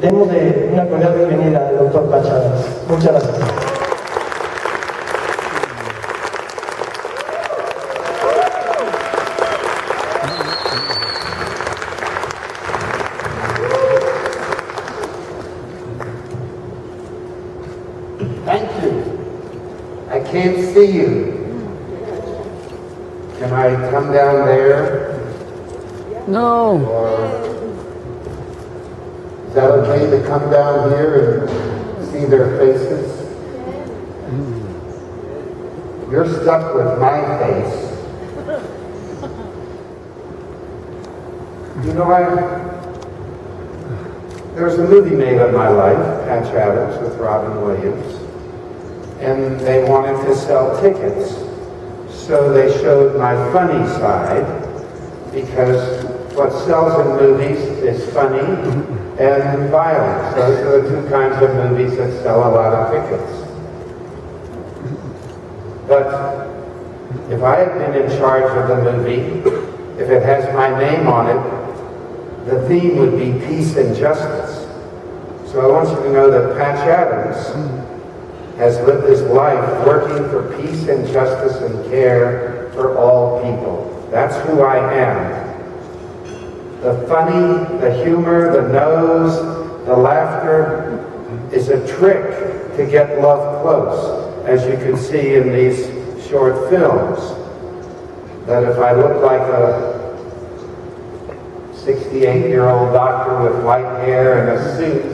Démosle una cordial bienvenida al doctor Pachadas. Muchas gracias. Thank you. I can't see you. Can I come down there? No. Or is that okay to come down here and see their faces? You're stuck with my face. You know, there was a movie made of my life, Patch Adams, with Robin Williams, and they wanted to sell tickets. So they showed my funny side, because what sells in movies is funny and violence. Those are the two kinds of movies that sell a lot of tickets. But if I had been in charge of the movie, if it has my name on it, the theme would be peace and justice. So I want you to know that Patch Adams has lived his life working for peace and justice and care for all people. That's who I am. The funny, the humor, the nose, the laughter is a trick to get love close, as you can see in these short films. That if I look like a 68-year-old doctor with white hair and a suit,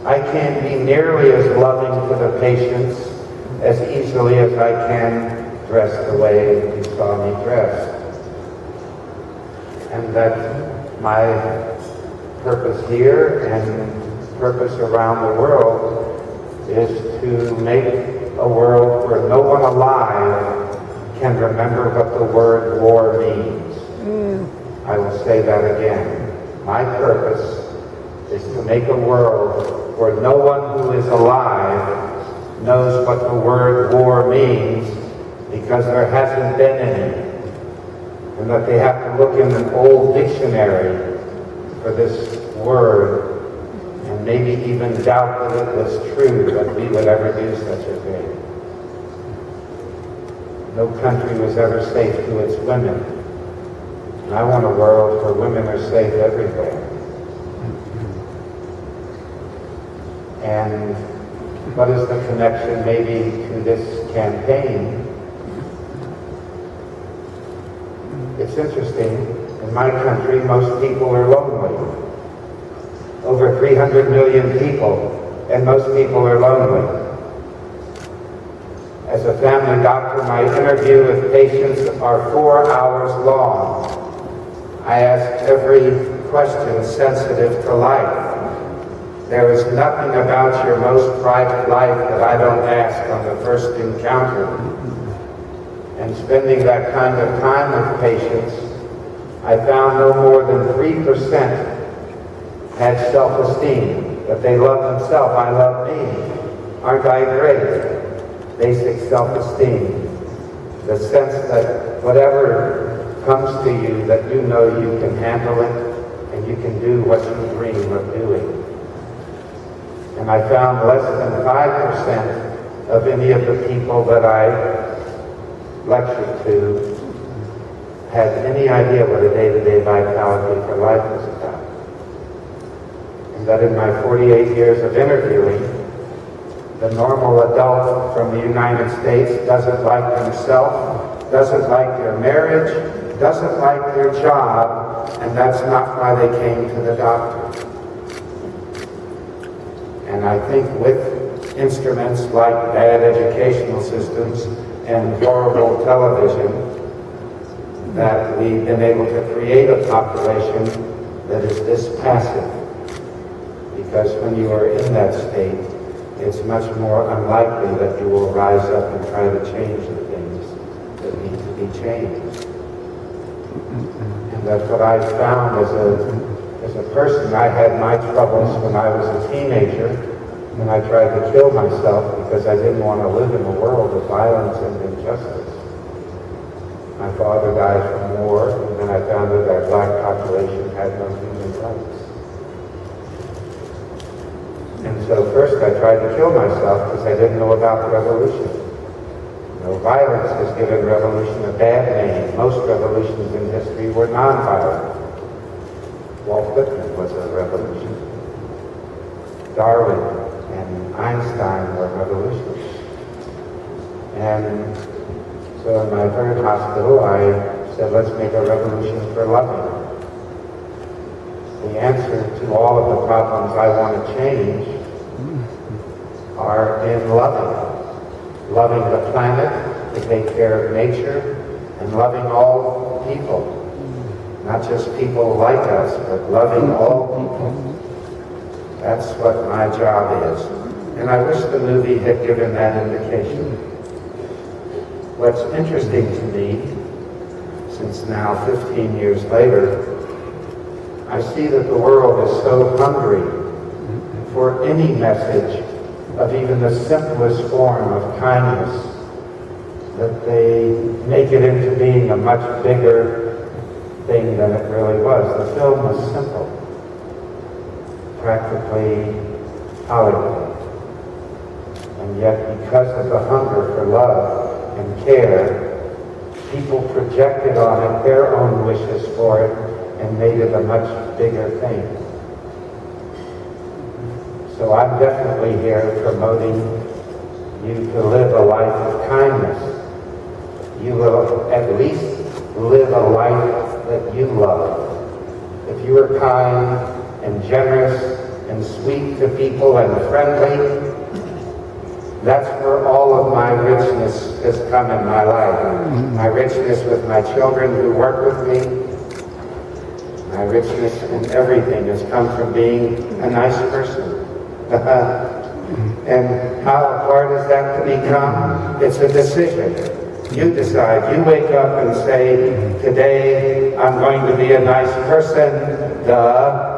I can't be nearly as loving to the patients as easily as I can dressed the way you saw me dressed. And that my purpose here and purpose around the world is to make a world where no one alive can remember what the word war means. I will say that again. My purpose is to make a world where no one who is alive knows what the word war means, because there hasn't been any. And that they have to look in an old dictionary for this word, and maybe even doubt that it was true that we would ever do such a thing. No country was ever safe to its women. And I want a world where women are safe everywhere. And what is the connection maybe to this campaign? It's interesting, in my country, most people are lonely. Over 300 million people, and most people are lonely. As a family doctor, my interview with patients are 4 hours long. I ask every question sensitive to life. There is nothing about your most private life that I don't ask on the first encounter. And spending that kind of time with patients, I found no more than 3% had self-esteem, that they love themselves. I love me. Aren't I great? Basic self-esteem. The sense that whatever comes to you, that you know you can handle it and you can do what you dream of doing. And I found less than 5% of any of the people that I lectured to had any idea what a day-to-day vitality for life was about. And that in my 48 years of interviewing, the normal adult from the United States doesn't like himself, doesn't like their marriage, doesn't like their job, and that's not why they came to the doctor. And I think with instruments like bad educational systems and horrible television, that we've been able to create a population that is this passive. Because when you are in that state, it's much more unlikely that you will rise up and try to change the things that need to be changed. And that's what I found as a person. I had my troubles when I was a teenager, when I tried to kill myself because I didn't want to live in a world of violence and injustice. My father died from war, and then I found that our black population had no human rights. first I tried to kill myself because I didn't know about the revolution. Violence has given revolution a bad name. Most revolutions in history were non-violent. Walt Whitman was a revolution. Darwin and Einstein were revolutions. And so in my third hospital, I said, let's make a revolution for loving. The answer to all of the problems I want to change are in loving. Loving the planet, to take care of nature, and loving all people. Not just people like us, but loving all people. That's what my job is. And I wish the movie had given that indication. What's interesting to me, since now 15 years later, I see that the world is so hungry for any message of even the simplest form of kindness, that they make it into being a much bigger thing than it really was. The film was simple, practically Hollywood. And yet, because of the hunger for love and care, people projected on it their own wishes for it and made it a much bigger thing. So I'm definitely here promoting you to live a life of kindness. You will at least live a life that you love. If you are kind and generous and sweet to people and friendly, that's where all of my richness has come in my life. My richness with my children who work with me, my richness in everything has come from being a nice person. And how hard is that to become? It's a decision. You decide. You wake up and say, today I'm going to be a nice person, duh.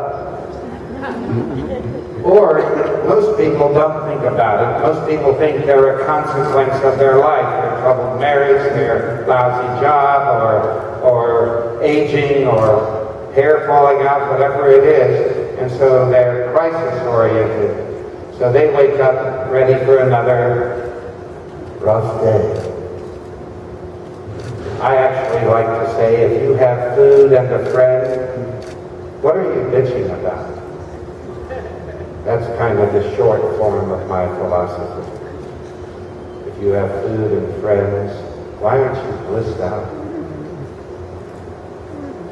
Or most people don't think about it. Most people think they're a consequence of their life. Their troubled marriage, their lousy job, or aging, or hair falling out, whatever it is. And so they're crisis-oriented. So they wake up ready for another rough day. I actually like to say, if you have food and a friend, what are you bitching about? That's kind of the short form of my philosophy. If you have food and friends, why aren't you blissed out?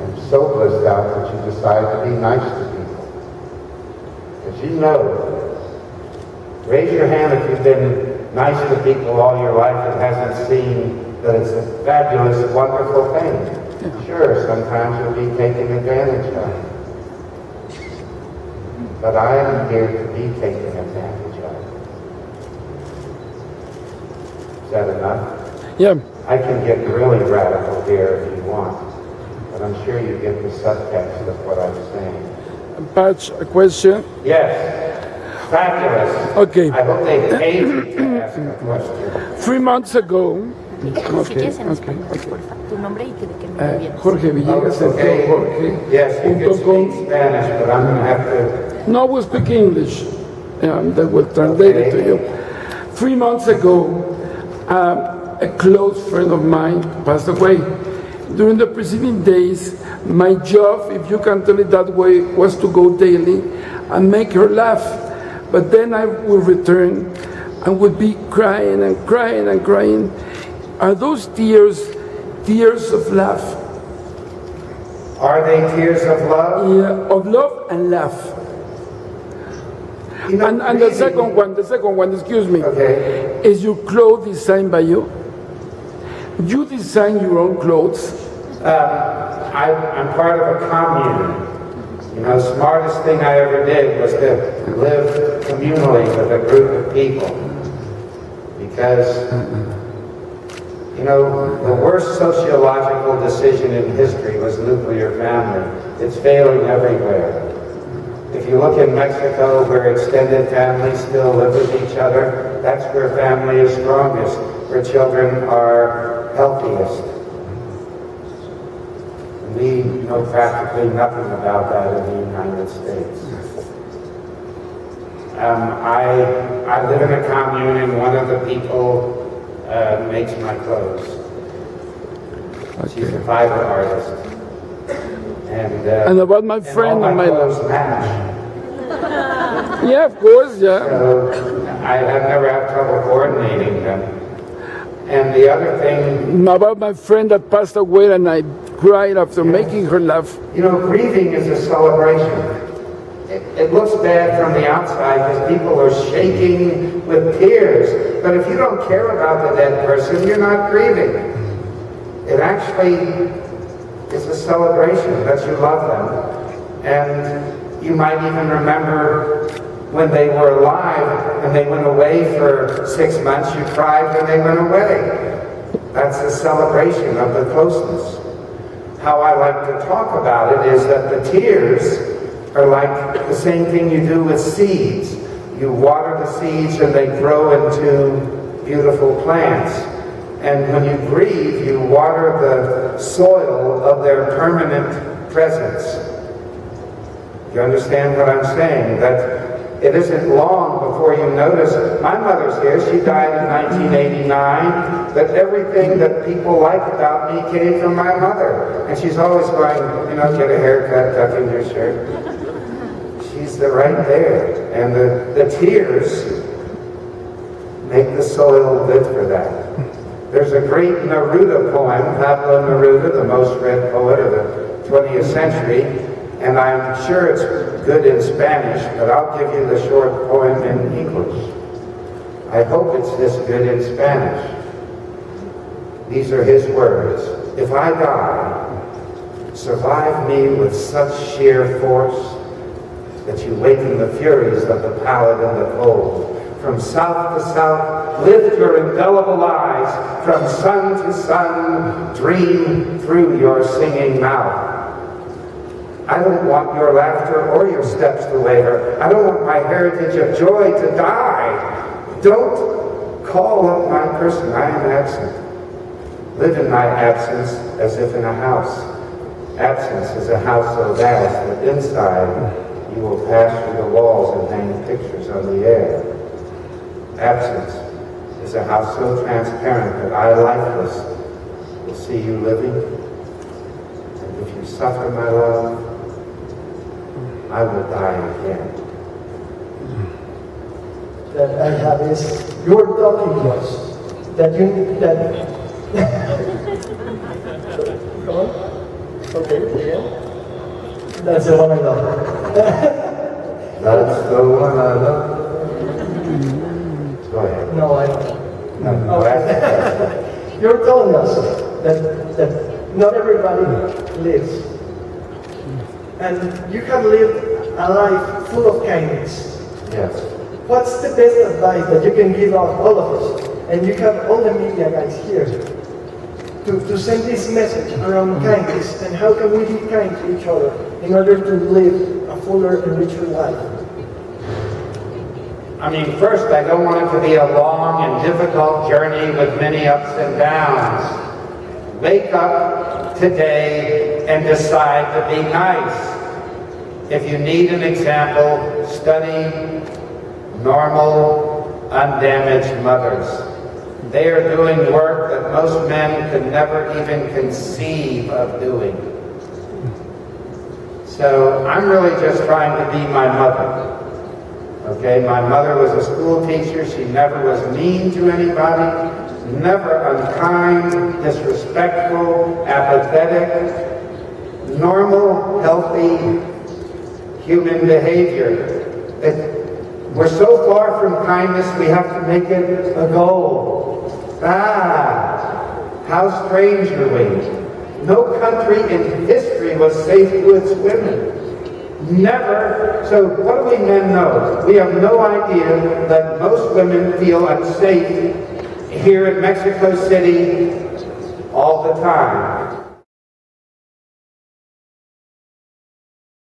And so blissed out that you decide to be nice to people. Because you know, raise your hand if you've been nice to people all your life and hasn't seen that it's a fabulous, wonderful thing. Sure, sometimes you'll be taken advantage of. But I am here to be taken advantage of. Is that enough? Yeah. I can get really radical here if you want, but I'm sure you get the subtext of what I'm saying. Patch, a question? Yes. Fabulous. Okay. I hope they paid you to ask a question. 3 months ago, Si quieres en español, por favor, tu nombre y que de qué me vienes. Jorge Villegas, Okay. Yes, you can eltiojorge.com. speak Spanish, but I'm going to have to... No, we speak English. They will translate it to you. 3 months ago, a close friend of mine passed away. During the preceding days, my job, if you can tell it that way, was to go daily and make her laugh. But then I would return and would be crying and crying and crying. Are those tears of laugh? Are they tears of love? Yeah, of love and laugh. You know, And the second one, excuse me, Okay. is your clothes designed by you? You design your own clothes? I'm part of a commune. You know, the smartest thing I ever did was to live communally with a group of people. Because, you know, the worst sociological decision in history was nuclear family. It's failing everywhere. If you look in Mexico, where extended families still live with each other, that's where family is strongest, where children are healthiest. We know practically nothing about that in the United States. I live in a commune, and one of the people makes my clothes. She's a fiber artist. And about my friend and and my clothes match. Yeah, of course, yeah. So I have never had trouble coordinating them. And the other thing, About my friend that passed away, and I cried after making her laugh. you know, grieving is a celebration. It looks bad from the outside because people are shaking with tears. But if you don't care about the dead person, you're not grieving. It actually is a celebration that you love them. And you might even remember when they were alive and they went away for 6 months, you cried when they went away. That's the celebration of the closeness. How I like to talk about it is that the tears are like the same thing you do with seeds. You water the seeds and they grow into beautiful plants. And when you grieve, you water the soil of their permanent presence. You understand what I'm saying? That it isn't long before you notice, my mother's here, she died in 1989, but everything that people like about me came from my mother. And she's always going, you know, get a haircut, tuck in your shirt. She's right there. And the tears make the soil good for that. There's a great Neruda poem, Pablo Neruda, the most read poet of the 20th century, and I'm sure it's good in Spanish, but I'll give you the short poem in English. I hope it's this good in Spanish. These are his words. If I die, survive me with such sheer force that you waken the furies of the pallid and the cold. From south to south, lift your indelible eyes. From sun to sun, dream through your singing mouth. I don't want your laughter or your steps to waver. I don't want my heritage of joy to die. Don't call up my person. I am absent. Live in my absence as if in a house. Absence is a house so vast that inside you will pass through the walls and hang pictures on the air. Absence is a house so transparent that I, lifeless, will see you living. And if you suffer, my love, I will die again. That I have is, you're talking to us. That Come on. Okay, yeah. That's the one I love. That's the one I love. Go ahead. No, I don't. No, Okay. You're telling us that not everybody lives. And you have lived a life full of kindness. Yes. What's the best advice that you can give out all of us? And you have all the media guys here to send this message around kindness and how can we be kind to each other in order to live a fuller and richer life. I mean, first, I don't want it to be a long and difficult journey with many ups and downs. Wake up today and decide to be nice. If you need an example, study normal, undamaged mothers. They are doing work that most men could never even conceive of doing. So I'm really just trying to be my mother. Okay, my mother was a school teacher. She never was mean to anybody, never unkind, disrespectful, apathetic, normal, healthy human behavior. We're so far from kindness, we have to make it a goal. How strange are we? No country in history was safe to its women. Never. So what do we men know? We have no idea that most women feel unsafe here in Mexico City all the time.